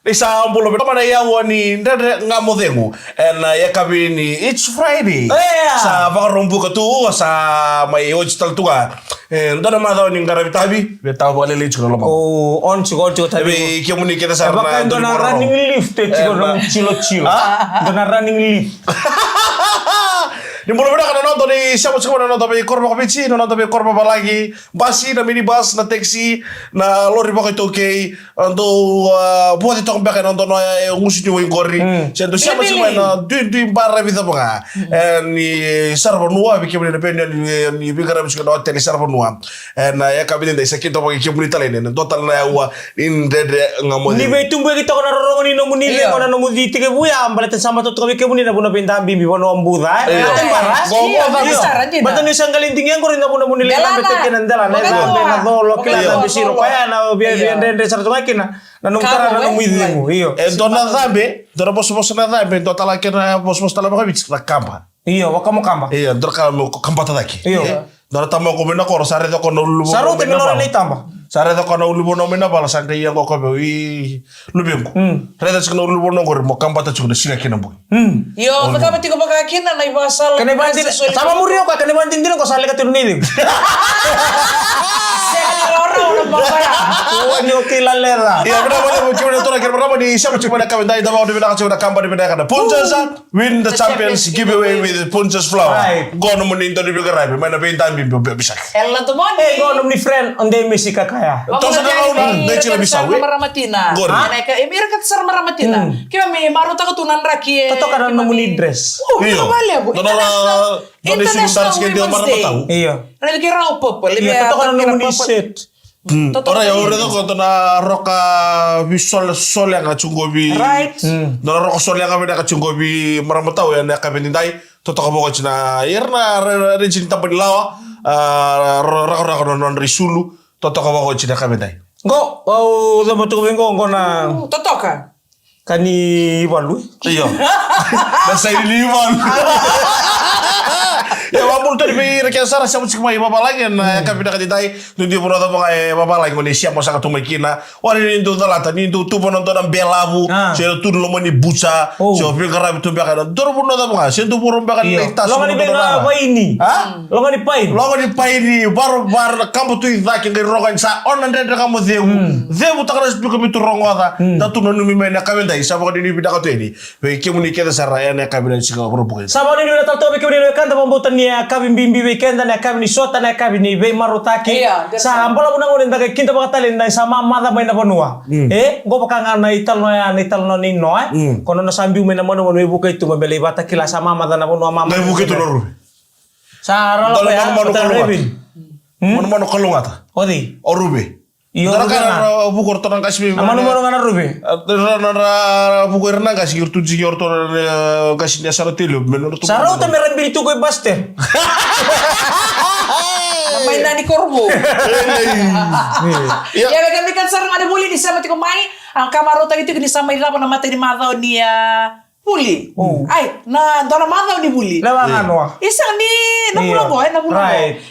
Isa ambulo pero mana ya wani ndade ngamodengu and ya kabini it's Friday. Sa bakarumbu ka tu sa may hotel tuga. Ndana madao ni ngarabitabi beta wale le chiko lama. Oh, on chiko tabi. Ebe kemuni kita sarna. Baka ndana running lift chiko na chilo. Ndana running lift. Di mulai kana nonton ni siapa sih nonton tapi korban kopici nonton tapi korban apa lagi basi na minibus na taxi na lori pakai toke untuk buat itu kembali nonton ngusinya wing gori jadi siapa sih na di barra bisa apa ni sarva nuova perché mi dipende ni bigara bisa kena hotel sarva nuova na ya kabin dai sakit apa perché muni talene total na wa in de ngamo ni betumbu kita kana rorongo ni nomu ni le kana nomu di tike buya ambalete sama to kami muni na buno pinta bimbi bono ambuda Bato ni isang galinting yan ko rin na muna muna nila betek kinandala na na dolo kila na bisiro kaya na biya de sarto makina na nung tara na nung mo iyo dona zabe dona bos na zabe do tala kena bos tala mo kabits na kamba iyo waka mo kamba iyo dor ka mo kamba tadaki iyo dona tamo ko mena ko sare do ko no lubo saro te melora ni tamba sare do ko no lubo no mena bala sangke yang ko be wi lubem ko reda sik no lubo no ko mo kamba ta chukuna sika kena bo yo makama tiko makakina na ibasal kene bandin sama murio ka kene bandin din ko sale ka tunni Nyo kilalera. Iya benar benar kita tora kira berapa di siapa cuma nak kawin dah bawa di benar cuma kampar di benar kana. Punches win the champions giveaway with Punches flower. Gono mun into di benar apa mana pintan bimbo bisa. Ella to mon. Gono ni friend on day Messi kakaya. Terus ada orang dah cila bisa. Maramatina. Mereka emir kat sar maramatina. Kaya me maruta katunan raki. Toto kana nomuni dress. Iya. Donora international women's day. Iya. Rel kira opo. Iya toto kana nomuni set. Ora ya ora to koto na roka visual sol yang kacunggobi. Right. Na roka sol yang kami kacunggobi maramatau ya na kami nindai toto ka boko na irna rejin tampa dilawa roka non risulu toto ka boko na kami dai. Go zama to bengo ngona. Toto ka. Kani walu. Iya. Dan saya liwan. Ya wapun tadi pikir kaya sarah siapa sih mai bapa lagi na kami nak ditai tundi pun atau pakai bapa lagi ni siapa sangat tumekina wala ni itu talata ni itu tu pun nonton belabu saya tu dulu mani buca saya pikir kerap itu bahkan dulu pun atau pakai saya tu pun bahkan tas lo ngani benga apa ini lo ngani pain baru kamu tu izaki dari rogan sa on anda kamu zeu tak ada sebelum kami tu rongwata tak tu nonu mimena kami dai siapa kau ini bidak tu ini kamu ni kita sarah ya nak kami dan sih kau berbuat sama ni udah tahu kami ni kan pembuatan ni kami bimbi weekend na kami ni sota na kami ni be marutaki sa ambola muna ngunin daga kinta bakatalin na sama mada may na panua go pakanga na ital no ni no kono na sambi umena mono mono ibu kay tumabeli bata kila sama mada na panua mama na ibu kay tulor sa ralo pa ya mono kalungata odi orube iyo kana bukur to nang kasbi amano mono ngana rube na bukur nang kasbi tu junior to kasbi na sarotilo menurut tu saro to meron bilito ko baster main nani korbo ya kami kan sarang ada buli di sama tiko mai ang kamarota itu kini sama ila na mata di madao niya buli ay na dona madao ni buli lawangan wa isang ni nabulo ko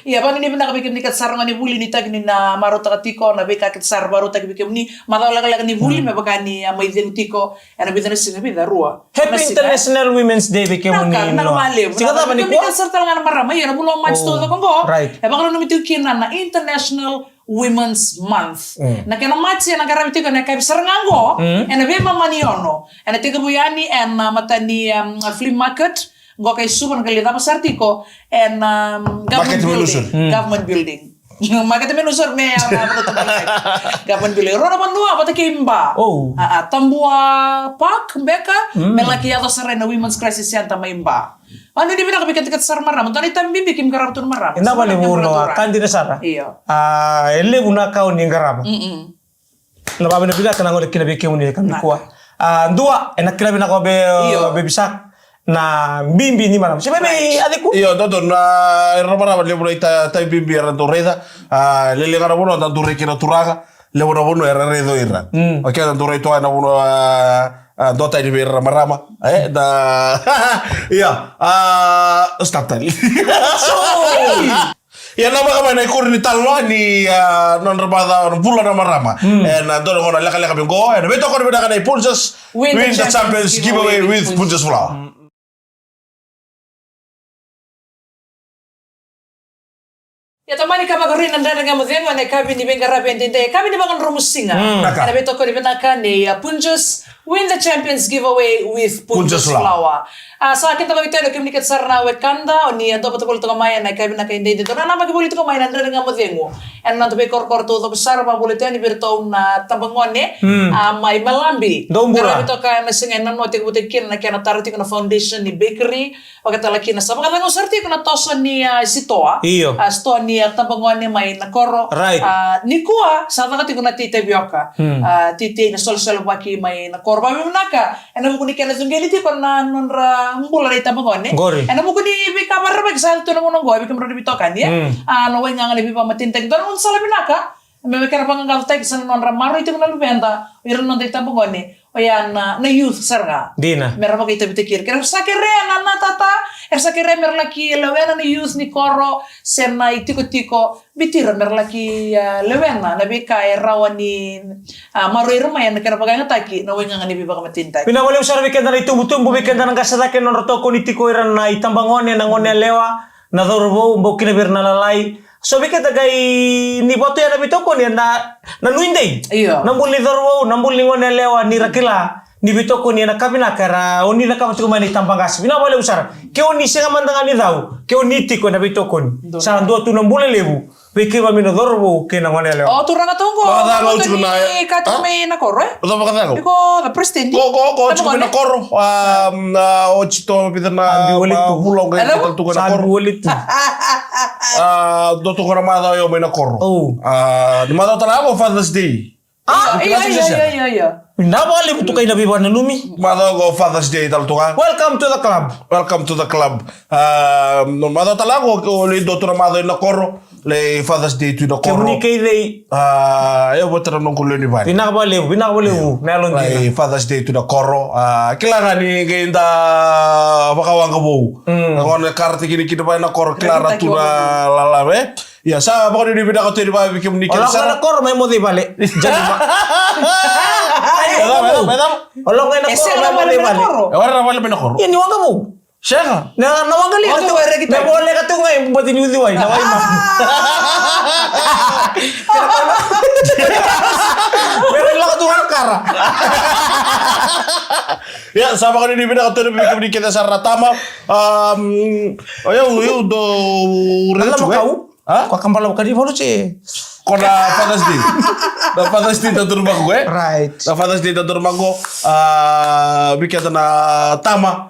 iya bang ini benda kabikin nikat sarang ni buli ni tag ni na marota katiko na be kakit sar baru tag bikin ni madao laga ni buli me bagani amay din tiko ana bidana sina bida rua Happy International Women's Day bikin ni no sigata ba ni ko sar talaga na marama yun nabulo match to ko go e bakalo numiti kinan na International Women's Month. Na kena match na karami tiko na kay sarangango and be mamaniono and tiko buyani and matani flea market go kay super kali tapos artiko and government building Makita menusor me government building rona manua pata kimba tambua park beka melaki ato serena women's crisis center maimba ano di bina kapikat sar maram tani tambi bikim karabtun maram ina bali buno kan di sara iya elle buna kau ni garaba na babe na bila kana ngode kila bikim ni kan kuwa dua enak kila bina ko be bisa na bimbi ni maram siapa be adiku iyo toto na ramara le bula ita bimbi era torreda le gara buno tanto rekina turaga le buno era redo irra okay tanto reto ana buno dota di ber marama da iya start tadi Ya nama kama na ikuri ni talo ni non rabada bulan rama. And don't want to leka bingo. And we talk about the Punjas win the Champions giveaway with Punjas Flower. Ya tamani kama garin nanda nga modhengo na kabi ni benga rabi ndende kabi ni bangan rumusinga. Na beto ko ni benaka ni Punjas win the Champions giveaway with Punjas Flower. Sa akin tabang ito na komunikat sarna wekanda o ni ando patapol to kamay na kabi na kainde dito na magibuli to kamay nanda nga modhengo. And nanto be kor to besar pa bulito ni berto na tabangone may malambi. Dombura. Beto ka na singa nan mo tig butikin na kana tarati ko na foundation ni bakery pagkatalaki na sa mga sarti ko na toso ni sitoa. Sto ni tabangon ni may nakoro. Right. Ni kuha, sa takati ko na tita bioka. Titi na sol-sol waki may nakoro. Mami manaka. Ano mo ko ni kena zungeliti ko na nunra mbula na tabangon ni. Gori. Ano mo ko ni bika marabag sa ito na mo nang goy. Bika marabag bitokan niya. Ano way nga nga libi pa matintag. Doon mo sa labi naka. May kaya pang ngaltay sa nunra maro ito ko na lubenta. Iron nung tabangon ni. O yan, na youth sarga. Di na. Meron pa kita bitikir. Kaya sa kere, tata. Sa kere, meron laki lewena ni youth ni koro. Sen na itiko-tiko. Bitira, meron laki lewena. Nabi kaya rawan ni maroy rumayan. Kaya pagangataki. Naway nga ni bibaka matintay. Pinawali usara weekend na itumbutumbu weekend na kasadakin non rotoko ni tiko iran na itambangone na ngone lewa. Na dorbo, mbok kinabir na lalay. So bika tagay ni boto ya nabi toko ni na nuinday. Iyo. Nambul ni dorwo, nambul ni ngone lewa ni rakila ni bitoko ni na kabina kara oni na kama tukuma ni tambangas. Bina wale usara. Ke oni singa mandanga ni daw. Ke oni tiko na bitoko ni. Sa ndo tu nambul lebu. Beke ba mino dorwo ke na ngone lewa. Oh, turang atong ko. Baka daw tuko na. Kato may nakoro eh. Udah baka daw. Iko the president. Ko tuko na koro. O chito pita na bulong kay tuko na koro. Walit. Doto ko na madaw yung may na koro. Oh. Di madaw talaga mo Father's Day. Iya. Nabali mo to kay nabiba na lumi. Madaw ko Father's Day taltungan. Welcome to the club. Welcome to the club. No madaw talaga ko le doto na madaw na koro. Le Father's Day to the koro. Kemuni kay day. Yo botara nung kulo ni bari. Binakabali. Nalong Le Father's Day to the koro. Kailangan ni gayinda bakawang kabo. Ako na karti kini ba na koro klara to na lalawe. Ya sa baka ni bida ko tiri ba bikim ni Olang sa. na kor may mo di bali. Jadi ba. Medam. Olang na kor may mo di bali. Wala wala na koro. Yan niwang mo. Siya. Na nawagali ka to. Na wala ka to ngay buti ni udiway. Naway ma. Meron lang ka to kara. Ya, sama kan ini beda katanya bikin bikin kita sarana tama. Yo do Alam mo kau? Kau akan pala ka di follow si. Kona Father's Day. Na Father's Day tatur bago Right. Na Father's Day tatur bago bikin na tama.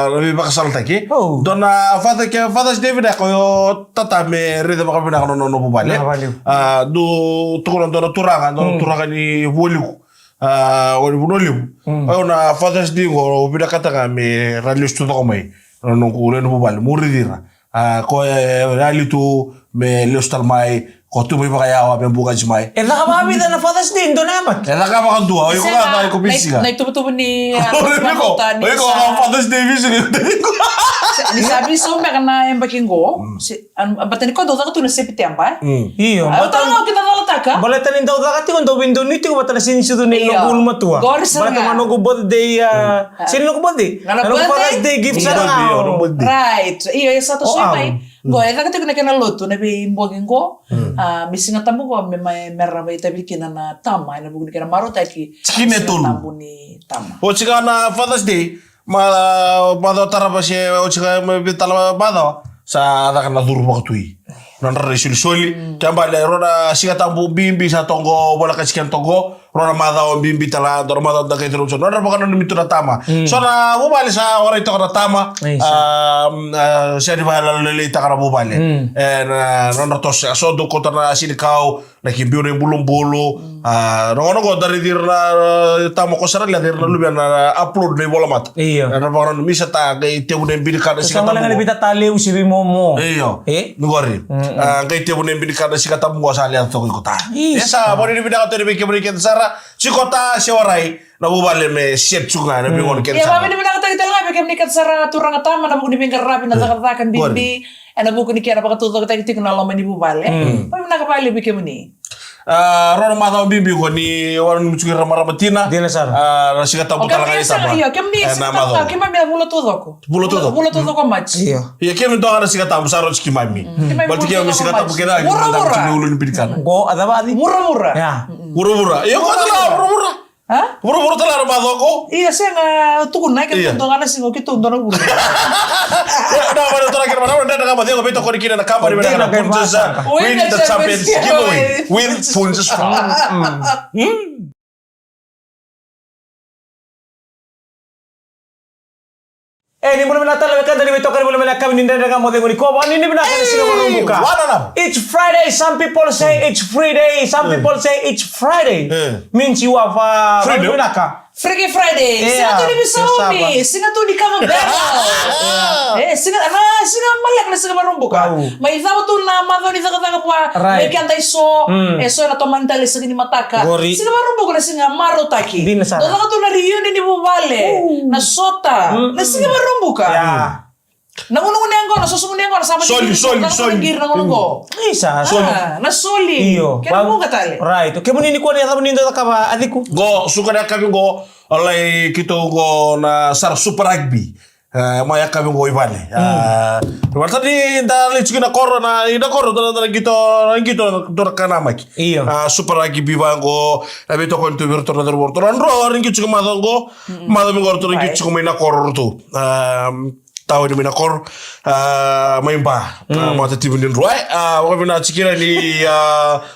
Lebih bakal taki. Don na Father's Day beda koyo tatame rida bakal beda kono no bubale. Do tukuran do turangan ni woliku. Wali bunoliu. Ayo na Father's Day ko bida kata kami radio studio ko mai. No ko le no bubale muridira. Ko rally tu me leostal mai ko tu mai bakaya wa me buka jmai. Nakababida na Father's Day do naman. Ka ba kan dua? Ayo ko ka ko bisiga. Na itubo ni Ko Father's Day bisiga. Ni sabi so me kana embaking go. Batani ko do to na September. Iyo. Talaga kita nalataka. Balatan in daw dakati kon daw window nito ko batala sinisudo ni ngul matua. Balatan ano ko birthday sino ko birthday? Ano ko Father's Day gift sa nga. Right. Iyo sa to so may. Go dakati ko na kana loto na bi mboging go. Missing tamu ko may meraba itabi kina na tama na bugni kana marota ki. Skinetul. Tambuni tama. O chika na Father's Day mado tarapa si o chika bitala mado sa ada kana duru bakatui. Nandra resolusi kamba le roda siga tambu bimbi sa tongo bola kasikan tongo rona mada o bimbi tala dor mada da kay terus nandra bakana nimitu na tama so na bubali sa ora ito na tama siya di ba lele takara bubali nandra tos so do ko na sinikao na kimbiyo na bulong-bulo no ko dari dir na tama ko sarili dir na lubian na upload na bola mat nandra bakana misa ta kay tiyo na binikan na siga tambu sa bita tali usibi mo iyo ngori kay tiyo na binikan na siga tambu ko sa alian to ko ta esa boni ni binikan to ni binikan sara si kota si oray na bubale me siet chunga na bingon ken ya sara mami ni binikan to kita nga bikin nikat sara turang atama na bugni bingkar rapi na takatakan bimbi Ana buku ni kera baka tuto kita kiti kuna lama ni bubale. Pai mana kapali bike muni. Rona mata bibi ko ni orang mucukir rama-ramatina. Dina sar. Nasi kata buka lagi sama. Iya, kem ni sikata kem mi bulo tuto ko. Bulo tuto. Bulo tuto ko match. Iya. Iya kem itu nasi kata besar rezeki mami. Berarti kem nasi kata bukan lagi. Murah-murah. Cuma ulun pidikan. Go ada ba di? Murah-murah. Ya. Murah-murah. Iya kok telah murah-murah. Hah? Murah-murah telah mata ko. Iya, saya nggak tuh naik kan tuntun karena sih ngoki tuntun aku. Ya, udah pada terakhir mana udah ada kabar dia beto ko dikira na kabar di mana Princess win the Champions giveaway with Princess. Ni mulai menata lebih dari betul kan mulai melakam ni dari kamu tengok ni kau ini benar kan sih kamu buka. It's Friday. Some people say it's free day. Some people say it's Friday. Means you have freedom. Freaky Friday. Singa tu di Bisaumi. Singa tu di Kamabela. Singa malak na singa marumbuka. May thawa tu na madho ni taka pua. May kanta iso. So na tomantali sa kini mataka. Singa marumbuka na singa marotaki. Dada ka tu na reunion ni Bubale. Na sota. Na singa marumbuka. Nangunungan niya ko, nasusungan niya ko, nasama Soli. Nangunungo. Isa. Na soli. Iyo. Kaya mo katali. Right. Kaya mo nini ko niya, nindo ka ba, adiku? Go, suka na kami go, alay kito go na sar super rugby. Maya kami go ivale. Berarti di dali cikin akor na ida kor na gito kanamaki. Iyo. Super rugby bango, abi to kon tu virtual ro ringi cikin madongo, madami go to ringi cikin mina kor tu. Tahu di mina kor main ba mata tibu ni ruai waktu na cikira ni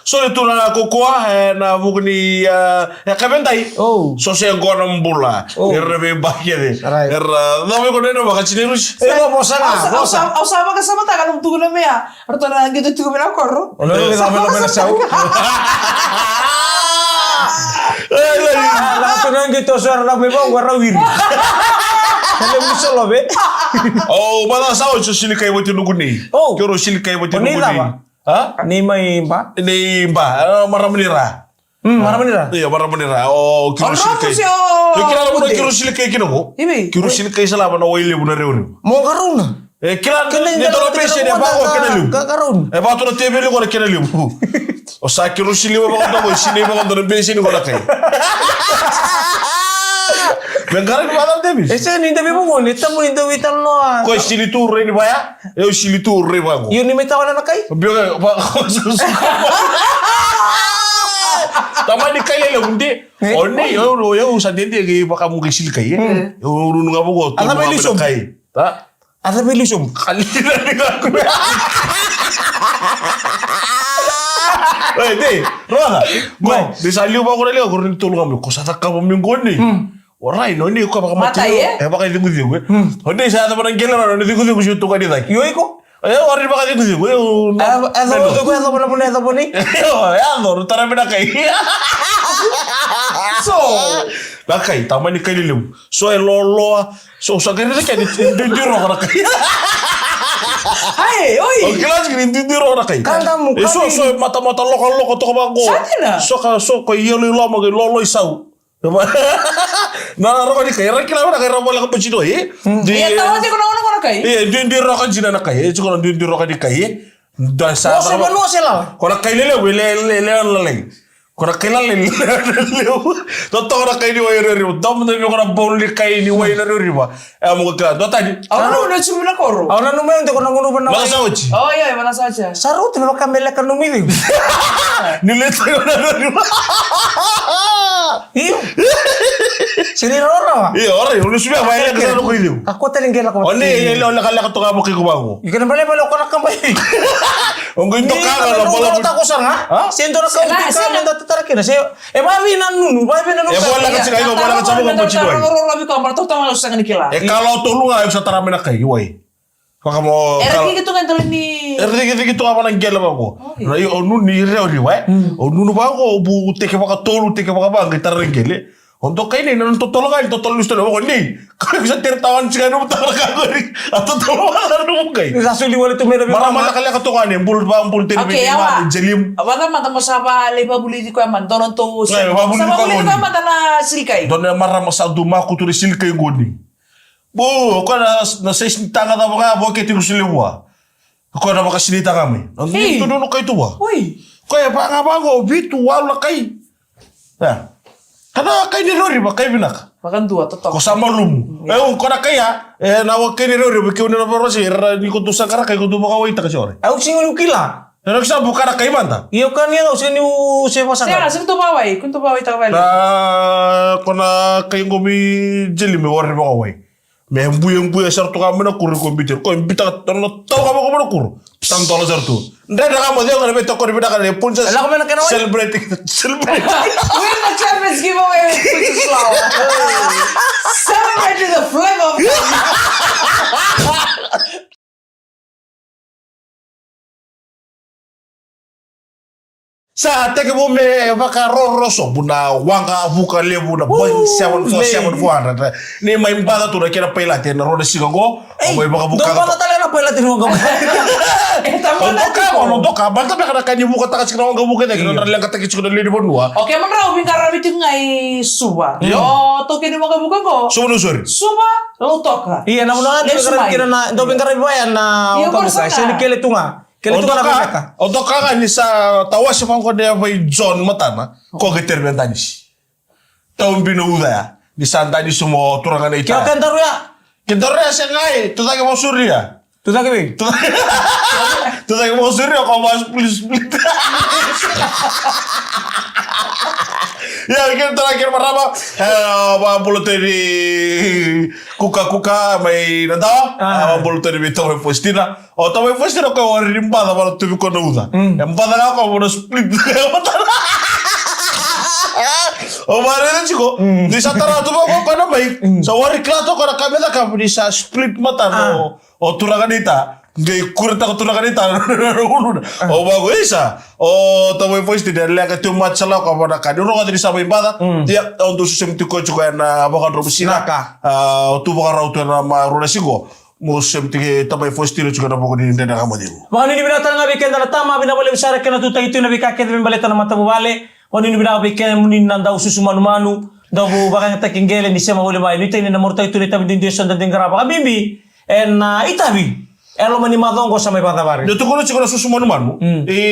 sore tu na kokoa na bukni ya kabendai so se gona mbula erbe bakye dame ko neno baka cinirus bosan Ausama kasama ta kalum tugu na mea. Arto na gitu tugu mina kor. Ono ni na sau. Lato na gitu suara na bebong warna biru. Kalau bisa loh be. Oh, mana sao sili kai bote nuguni. Kero sili kai bote nuguni. Ni mai ba? Ni ba maramunira. Maramunira. Iya maramunira. Oh, kero sili kai. Kira mo kero sili kai kino ko. Kero sili kai sala na oile buna reuni. Mo karuna. Kira ni tolo pese de bago kenelu. Karun. Ba to TV le ko kenelu. O sa kero sili ba ko sili ba ko pese ni ko kai. Bengaran ke batal Davis. Ese ni Davis mo ni tamu ni Davis no. Ko sili tour ni ba ya? Eu sili tour re ba ko. Yun ni meta wala na kai. Biyo ba. Tama ni kai le undi. Oni yo sa dente ke baka mo sili kai. Yo runu nga ko to mo kai. Ta? Ada belisum. Kali na ni ko. Eh, deh, Roda. Go. Di saliu ba ko na leo ko rin tulungan mo. Ko sa taka mo minggon ni. Orai no ni ko baka mata eh baka dingu dingu. Honde sa ta barang gela no dingu dingu situ ka dita. Yo iko. Ori baka dingu dingu. Eso ko eso pone. Ya no tara bena kai. So, bakai tamani kai lilu. So lolo. So sa kene ke di ro ka kai. Hai, oi. O kelas gini di ro ka kai. Kantamu kai. So mata loko to ka go. So ko yelo lo mo lolo isau. Na ro ni kai ra kila na kai ra bola ko pachino di tahu di kono kai di ro ka jina na kai ko di ro ka di kai da sa no se no se la ko na kai le ko na kai le to na kai ni wa ri dom na ko na bol ni kai ni wa ri ba mo ka do tadi awno na chumi na koro awna no me ko na ngono ba na mana sauci oh iya mana saja sarut no kamele kan no mi ni le tayo na ri ba iyo sini roro iyo ora yo subi ba ya ka no ko iyo ako telengela ko oni ile la kala to ka mo ki ko ba ko ikana bale ko na kamay ongo ito ka na bola ta ko sanga sendo na ka ka tatara kina se e ba vi na nunu ba vi na nunu e bola ka tsika ino bola ka tsamo ko pachino roro ko marto ta malo sanga nikila e kalau to lu nga sa tara mena kai wai Kaka mo era ki gitu kan ni era ki gitu apa nang gela ba ko na yo onu ni re ori wai onu ba ko bu te ke ba ka tolu te ke ba ba ngitar gele untuk kain ini nonton tolong lu sudah mau nih kalau bisa tertawan sih kan utang kagori atau tolong lu kai rasuli wala to mera malah kali ketukan yang bul teri jelim apa mata mo saba leba buli di ko man donon to sama buli ko mata na silkai don marra masal du ma ku turi silkai goni bo ko na ses tanga da ba bo ke ti usili wa Ko na makasilita kami. Ang dito doon kay tuwa. Uy. Kaya pa nga ba ko, bitu wala kay. Ya. Kana kay ni Rory ba kay binak? Bahkan dua totok. Ko sama lum. Ko na kaya nawag kay ni Rory ba kay na ba sir ni ko tusa kara kay ko tuba ka wait ka sore. Aku singon ukila. Pero sa buka na kay manta. Iyo kan ya usah ni usah pasang. Saya langsung tuh bawai, kun tuh bawai tak balik. Na ko na kay ngomi jeli me war ba way. Me buya sartu ka mena kur ko bitir. Ko bita no taw ka ko mena kur. Tan tolo sartu. Ndada ka mo de ko beto ko bita ka le punsa. Ala ko mena kana way. Celebrating. Win the Champions giveaway with Putus Flower. Celebrating the flavor of Sa teke mo me baka roroso buna wanga buka lebu na boy 747 ni mai mbada tu na kira paila te na rode sigongo o mai baka buka Dong pala talaga pala tinong gamu. ono doka banta be kana kanyi buka takas kina wanga buka te kina na lenga takis kina lidi bonua Oke, man raw bin karabi ngai suba. Yo, to kini mga buka ko. sono sori Suba, lo toka. Iya, namun na Yes, kira Mai. kira na do bengkar bayan na Iyo, utang bersama. buka. Sini kele tunga. Kele tunga na beka. odoka ka ni sa tawasi pang ko de vai John matana ko ke terbentanis taum bino uda ni santa ni sumo turanga na Kira ita kan taru ya. Kintore sa ngai tu take mo surya Tu tak kebing. Tu take mo surya ko mas please Ya, kita terakhir marama apa bulu tadi kuka mai nada apa bulu tadi betul mai postina o to mai postina ko wari rimba da balo tu ko nuda empada na ko bono split o mare na chiko di satara tu ko na mai so wari klato ko na kamera ka di sa split mata no o turaganita Gay kurta ko tulakan ita o bago isa o tamo voice di dalam ka too much sala ko ba ka duro ka diri sa imbada dia on do susem ti ko chuka na baka robusina ka o tu baka rauto na maruna sigo mo sem ti tamo voice ti chuka na bako di ndena ka modigo Wani ni binatan nga weekend na tama binabali usara kana tuta itu na bikake de baleta na mata bubale. Wani ni binabali weekend munin nanda ususu manu daw baka nga takingele ni sema hule mai nita ni na morta itu ni tabi din Dios na dingra baka bimbi en itabi. Elo mani madongo sa may patabari. Dito ko chuka na susu manu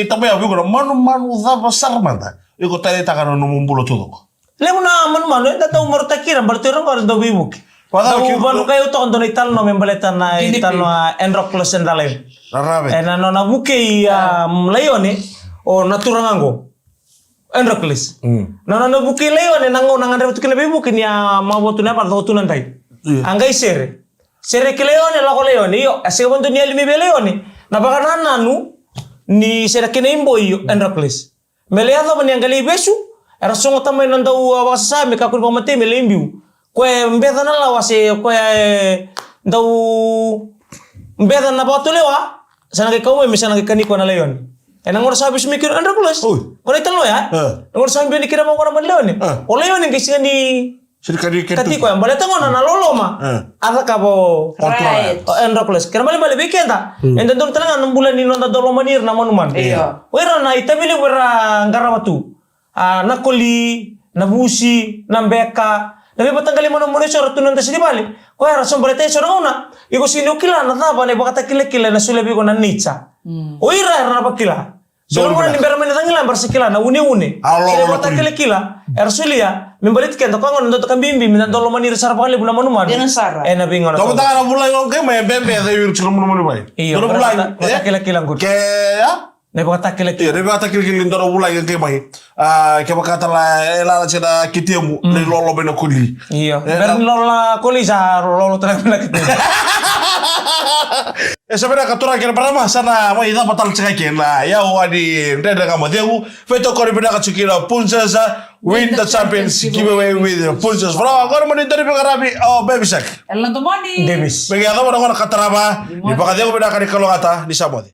tamo ya bigo manu da basar manda iko tali takano numumbulo todo Lemo na manu da taw morta kira bartero ko do bibuk. Padahal Daw banu kayo to kondo ital no membaleta na ital no enroclos en dale. Rarabe En no na buke leone o naturangango. Enrocles. No buke leone nango nangan rebutu kile bibuk ni mabotu na pardo tunan tai. Angai sere. Sere ke leone la ko leone io ase wonto ni elmi be leone na baka nanu ni sere ke nembo io enrocles. Meleado mani angali besu era songo tamay nanda wasa me ka kun pamate me lembiu. Kue mbeda na la wase kue ndau mbeda na botu lewa sana ke kau me sana ke kaniko na leone. Enang ora sabi smikir enrocles. Ko italo ya. Ngor sabi ni kira mo ko na leone. O leone ke sini Kati ko yang balik tengok na lolo ma. Ada kabo Right. enrocles. Kira balik weekend ta. Enten dong tenang 6 bulan ni nonton dolo manir na monuman. Iya. Wera na itabili wera ngarawatu. Nakoli, nabusi, nambeka. Nabi patanggali mo na sura tunan ta sini balik. Ko era som balik sura una. Iko sinukila na taba ne bakata kile na sulebi ko na nitsa. Oira era na bakila. Solo mo ni berman ni tangila bersekila na une. Sila bakata kile Ersulia membalit kan toko ngon untuk kambimbi minta dolo manir sarap kali bulan manuman. Dia nasara. Enak bingung. Kamu tak ada bulan yang kayak main bembe ada yang cuma mulu baik. Iya. Dolo bulan. Kota kila-kila nggut. Kayak Ne kota kila-kila. iya, dia kata kira-kira dolo bulan yang kayak main. Kayak kata lah, elah cina kitiamu, dari lolo bena kuli. Iya. Berin lola kolisa lolo terang kita. Sebenarnya katura kira pertama sana mau ita batal cekakin lah. Ya wadi ndada kama dia feto kori beda kacukira Princess win the champions giveaway with Princess. Bro, agora mau dari pengarabi oh baby sak. Elan to money. Demis. Bagi ada orang kataraba di pakadia ko beda kali kalau kata di Samodi.